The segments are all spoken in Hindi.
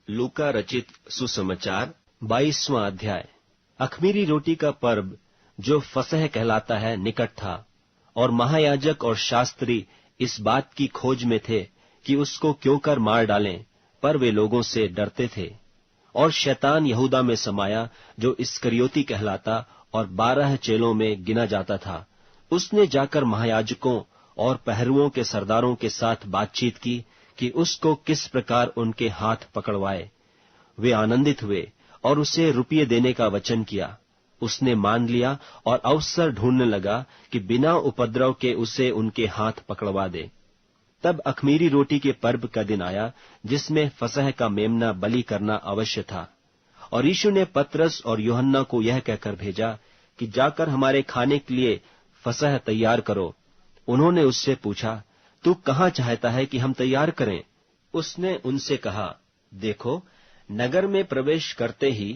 लूका रचित सुसमाचार 22वां अध्याय। अख़मीरी रोटी का पर्व जो फसह कहलाता है निकट था, और महायाजक और शास्त्री इस बात की खोज में थे कि उसको क्यों कर मार डालें, पर वे लोगों से डरते थे। और शैतान यहूदा में समाया, जो इस्करियोती कहलाता और 12 चेलों में गिना जाता था। उसने जाकर महायाजकों और पहरुओं के सरदारों के साथ बातचीत की कि उसको किस प्रकार उनके हाथ पकड़वाए। वे आनंदित हुए और उसे रुपये देने का वचन किया। उसने मान लिया और अवसर ढूंढने लगा कि बिना उपद्रव के उसे उनके हाथ पकड़वा दे। तब अख़मीरी रोटी के पर्व का दिन आया, जिसमें फसह का मेमना बलि करना अवश्य था। और यीशु ने पतरस और यूहन्ना को यह कहकर भेजा कि जाकर हमारे खाने के लिए फसह तैयार करो। उन्होंने उससे पूछा, तू कहाँ चाहता है कि हम तैयार करें? उसने उनसे कहा, देखो, नगर में प्रवेश करते ही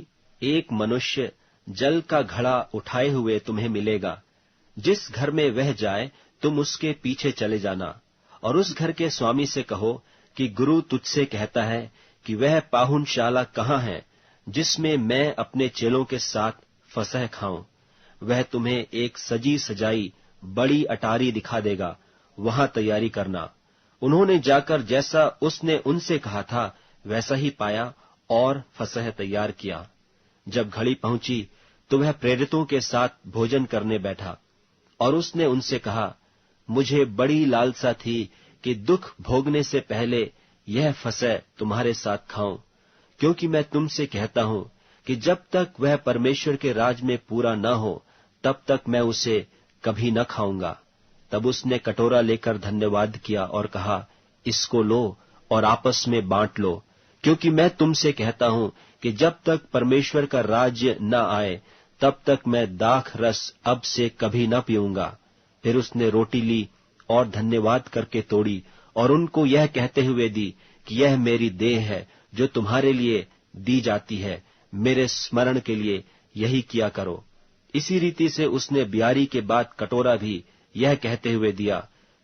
एक मनुष्य जल का घड़ा उठाए हुए तुम्हें मिलेगा। जिस घर में वह जाए, तुम उसके पीछे चले जाना, और उस घर के स्वामी से कहो कि गुरु तुझसे कहता है कि वह पाहुनशाला कहाँ है, जिसमें मैं अपने चेलों के साथ फसह खाऊं। वह तुम्हें एक सजी सजाई बड़ी अटारी दिखा देगा, वहां तैयारी करना। उन्होंने जाकर जैसा उसने उनसे कहा था वैसा ही पाया और फसह तैयार किया। जब घड़ी पहुंची तो वह प्रेरितों के साथ भोजन करने बैठा, और उसने उनसे कहा, मुझे बड़ी लालसा थी कि दुख भोगने से पहले यह फसह तुम्हारे साथ खाऊं, क्योंकि मैं तुमसे कहता हूं कि जब तक वह परमेश्वर के राज में पूरा न हो, तब तक मैं उसे कभी न खाऊंगा। तब उसने कटोरा लेकर धन्यवाद किया और कहा, इसको लो और आपस में बांट लो, क्योंकि मैं तुमसे कहता हूं कि जब तक परमेश्वर का राज्य न आए, तब तक मैं दाख रस अब से कभी न पीऊंगा। फिर उसने रोटी ली और धन्यवाद करके तोड़ी और उनको यह कहते हुए दी कि यह मेरी देह है, जो तुम्हारे लिए दी जाती है। मेरे स्मरण के लिए यही किया करो। इसी रीति से उसने ब्यारी के बाद कटोरा भी यह कहते हुए दिया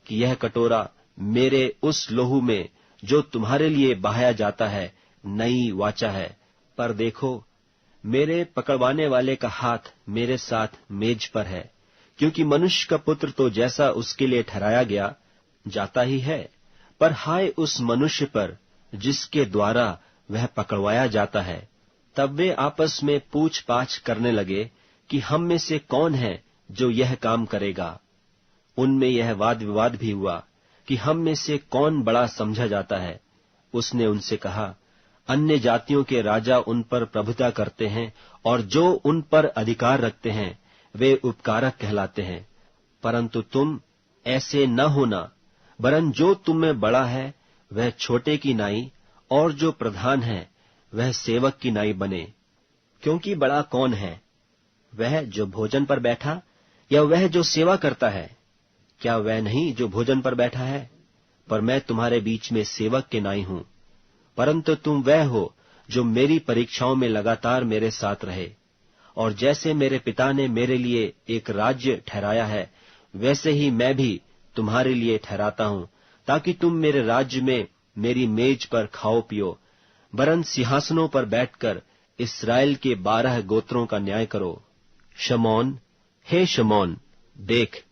कि यह कटोरा मेरे उस लोहू में जो तुम्हारे लिए बहाया जाता है नई वाचा है। पर देखो, मेरे पकड़वाने वाले का हाथ मेरे साथ मेज पर है, क्योंकि मनुष्य का पुत्र तो जैसा उसके लिए ठहराया गया जाता ही है, पर हाय उस मनुष्य पर जिसके द्वारा वह पकड़वाया जाता है। तब वे आपस में पूछ पाछ करने लगे कि हम में से कौन है जो यह काम करेगा। उनमें यह वाद विवाद भी हुआ कि हम में से कौन बड़ा समझा जाता है। उसने उनसे कहा, अन्य जातियों के राजा उन पर प्रभुता करते हैं, और जो उन पर अधिकार रखते हैं वे उपकारक कहलाते हैं। परंतु तुम ऐसे न होना, वरन जो तुम में बड़ा है वह छोटे की नाई, और जो प्रधान है वह सेवक की नाई बने। क्योंकि बड़ा कौन है, वह जो भोजन पर बैठा या वह जो सेवा करता है? क्या वह नहीं जो भोजन पर बैठा है? पर मैं तुम्हारे बीच में सेवक के नाई हूं। परंतु तुम वह हो जो मेरी परीक्षाओं में लगातार मेरे साथ रहे। और जैसे मेरे पिता ने मेरे लिए एक राज्य ठहराया है, वैसे ही मैं भी तुम्हारे लिए ठहराता हूं, ताकि तुम मेरे राज्य में मेरी मेज पर खाओ पियो, वरन सिंहासनों पर बैठकर इस्राएल के 12 गोत्रों का न्याय करो। शमौन, हे शमौन, देख,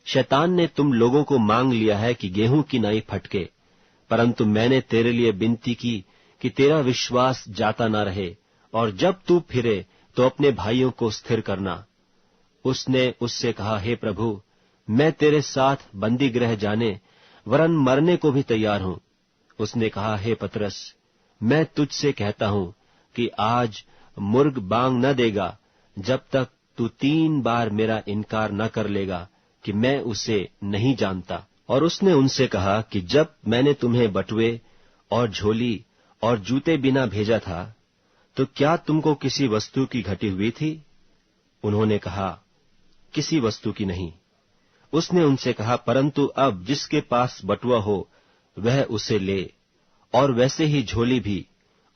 शैतान ने तुम लोगों को मांग लिया है कि गेहूं की नाई फटके, परंतु मैंने तेरे लिए विनती की कि तेरा विश्वास जाता न रहे, और जब तू फिरे तो अपने भाइयों को स्थिर करना। उसने उससे कहा, हे प्रभु, मैं तेरे साथ बंदी गृह जाने वरन मरने को भी तैयार हूं। उसने कहा, हे पतरस, मैं तुझसे कहता हूं कि आज मुर्ग बांग न देगा जब तक तू 3 बार मेरा इनकार न कर लेगा कि मैं उसे नहीं जानता। और उसने उनसे कहा कि जब मैंने तुम्हें बटुए और झोली और जूते बिना भेजा था, तो क्या तुमको किसी वस्तु की घटी हुई थी? उन्होंने कहा, किसी वस्तु की नहीं। उसने उनसे कहा, परंतु अब जिसके पास बटुआ हो वह उसे ले, और वैसे ही झोली भी,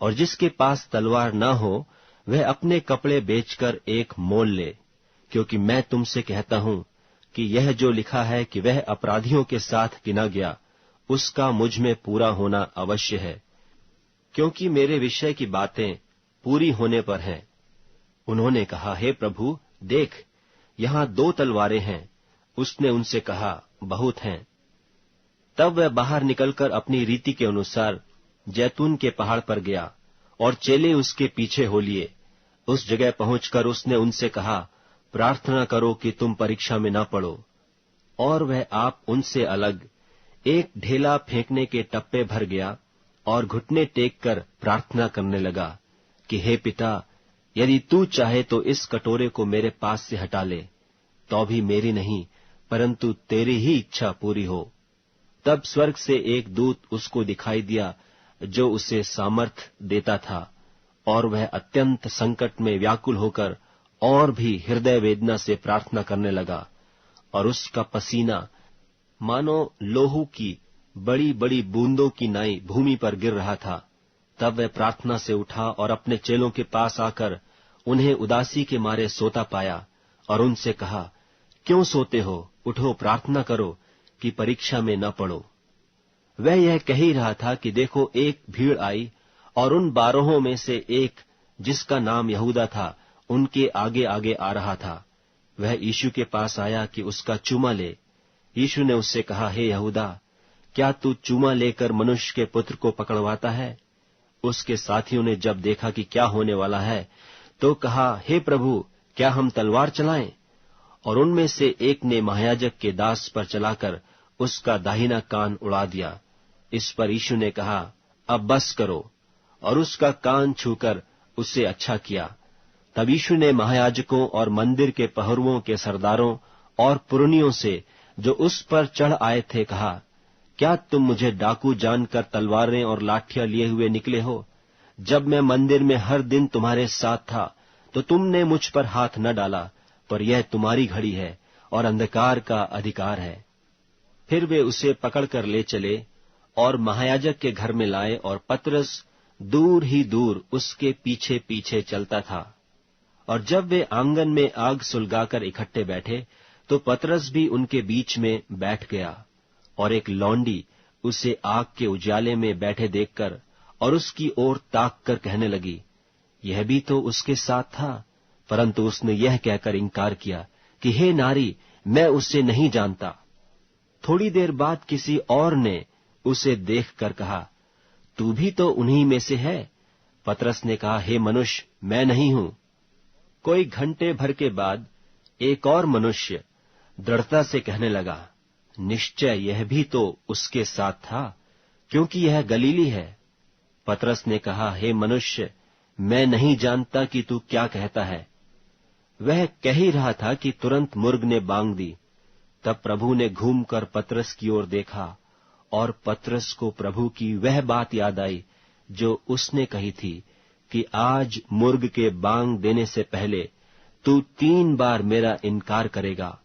और जिसके पास तलवार न हो वह अपने कपड़े बेचकर एक मोल ले, क्योंकि मैं तुमसे कहता हूं कि यह जो लिखा है कि वह अपराधियों के साथ गिना गया, उसका मुझ में पूरा होना अवश्य है। क्योंकि मेरे विषय की बातें पूरी होने पर हैं। उन्होंने कहा, हे प्रभु, देख, यहाँ 2 तलवारें हैं। उसने उनसे कहा, बहुत हैं। तब वह बाहर निकलकर अपनी रीति के अनुसार जैतून के पहाड़ पर गया और चेले उसके पीछे हो लिए। उस जगह पहुंचकर उसने उनसे कहा, प्रार्थना करो कि तुम परीक्षा में न पड़ो। और वह आप उनसे अलग एक ढेला फेंकने के टप्पे भर गया और घुटने टेक कर प्रार्थना करने लगा कि हे पिता, यदि तू चाहे तो इस कटोरे को मेरे पास से हटा ले, तो भी मेरी नहीं परंतु तेरी ही इच्छा पूरी हो। तब स्वर्ग से एक दूत उसको दिखाई दिया जो उसे सामर्थ देता था, और वह अत्यंत संकट में व्याकुल होकर और भी हृदय वेदना से प्रार्थना करने लगा, और उसका पसीना मानो लोहू की बड़ी बड़ी बूंदों की नाई भूमि पर गिर रहा था। तब वह प्रार्थना से उठा और अपने चेलों के पास आकर उन्हें उदासी के मारे सोता पाया और उनसे कहा, क्यों सोते हो? उठो, प्रार्थना करो कि परीक्षा में न पड़ो। वह यह कह ही रहा था कि देखो, एक भीड़ आई और उन 12 में से एक, जिसका नाम यहूदा था, उनके आगे आगे आ रहा था। वह यीशु के पास आया कि उसका चूमा ले। यीशु ने उससे कहा, हे यहूदा, क्या तू चूमा लेकर मनुष्य के पुत्र को पकड़वाता है? उसके साथियों ने जब देखा कि क्या होने वाला है, तो कहा, हे प्रभु, क्या हम तलवार चलाएं? और उनमें से एक ने महायाजक के दास पर चलाकर उसका दाहिना कान उड़ा दिया। इस पर यीशु ने कहा, अब बस करो, और उसका कान छूकर उसे अच्छा किया। तब यीशु ने महायाजकों और मंदिर के पहरुओं के सरदारों और पुरनियों से, जो उस पर चढ़ आए थे, कहा, क्या तुम मुझे डाकू जानकर तलवारें और लाठियां लिए हुए निकले हो? जब मैं मंदिर में हर दिन तुम्हारे साथ था तो तुमने मुझ पर हाथ न डाला, पर यह तुम्हारी घड़ी है और अंधकार का अधिकार है। फिर वे उसे पकड़कर ले चले और महायाजक के घर में लाए, और पतरस दूर ही दूर उसके पीछे पीछे चलता था। और जब वे आंगन में आग सुलगाकर इकट्ठे बैठे, तो पतरस भी उनके बीच में बैठ गया। और एक लौंडी उसे आग के उजाले में बैठे देखकर और उसकी ओर ताक कर कहने लगी, यह भी तो उसके साथ था। परंतु उसने यह कहकर इनकार किया कि हे नारी, मैं उसे नहीं जानता। थोड़ी देर बाद किसी और ने उसे देखकर कहा, तू भी तो उन्हीं में से है। पतरस ने कहा, हे मनुष्य, मैं नहीं हूं। कोई घंटे भर के बाद एक और मनुष्य दृढ़ता से कहने लगा, निश्चय यह भी तो उसके साथ था, क्योंकि यह गलीली है। पतरस ने कहा, हे मनुष्य, मैं नहीं जानता कि तू क्या कहता है। वह कह ही रहा था कि तुरंत मुर्ग ने बांग दी। तब प्रभु ने घूमकर पतरस की ओर देखा, और पतरस को प्रभु की वह बात याद आई जो उसने कही थी कि आज मुर्ग के बांग देने से पहले तू 3 बार मेरा इनकार करेगा।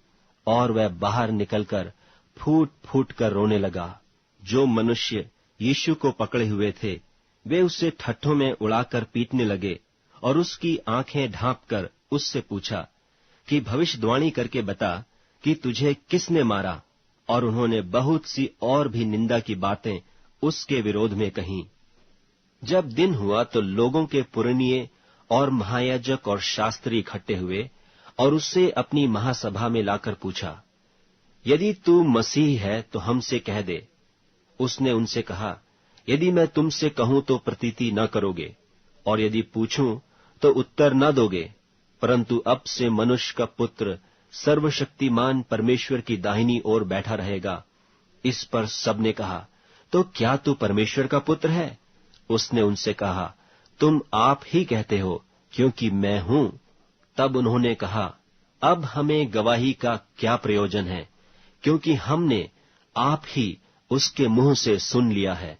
और वह बाहर निकलकर फूट फूट कर रोने लगा। जो मनुष्य यीशु को पकड़े हुए थे, वे उसे ठट्ठों में उड़ाकर पीटने लगे और उसकी आंखें ढांपकर उससे पूछा कि भविष्यवाणी करके बता कि तुझे किसने मारा। और उन्होंने बहुत सी और भी निंदा की बातें उसके विरोध में कहीं। जब दिन हुआ तो लोगों के पुरनिये और महायाजक और शास्त्री इकट्ठे हुए और उससे अपनी महासभा में लाकर पूछा, यदि तू मसीह है तो हमसे कह दे। उसने उनसे कहा, यदि मैं तुमसे कहूं तो प्रतीति न करोगे, और यदि पूछूं तो उत्तर न दोगे। परंतु अब से मनुष्य का पुत्र सर्वशक्तिमान परमेश्वर की दाहिनी ओर बैठा रहेगा। इस पर सबने कहा, तो क्या तू परमेश्वर का पुत्र है? उसने उनसे कहा, तुम आप ही कहते हो, क्योंकि मैं हूं। तब उन्होंने कहा, अब हमें गवाही का क्या प्रयोजन है, क्योंकि हमने आप ही उसके मुंह से सुन लिया है।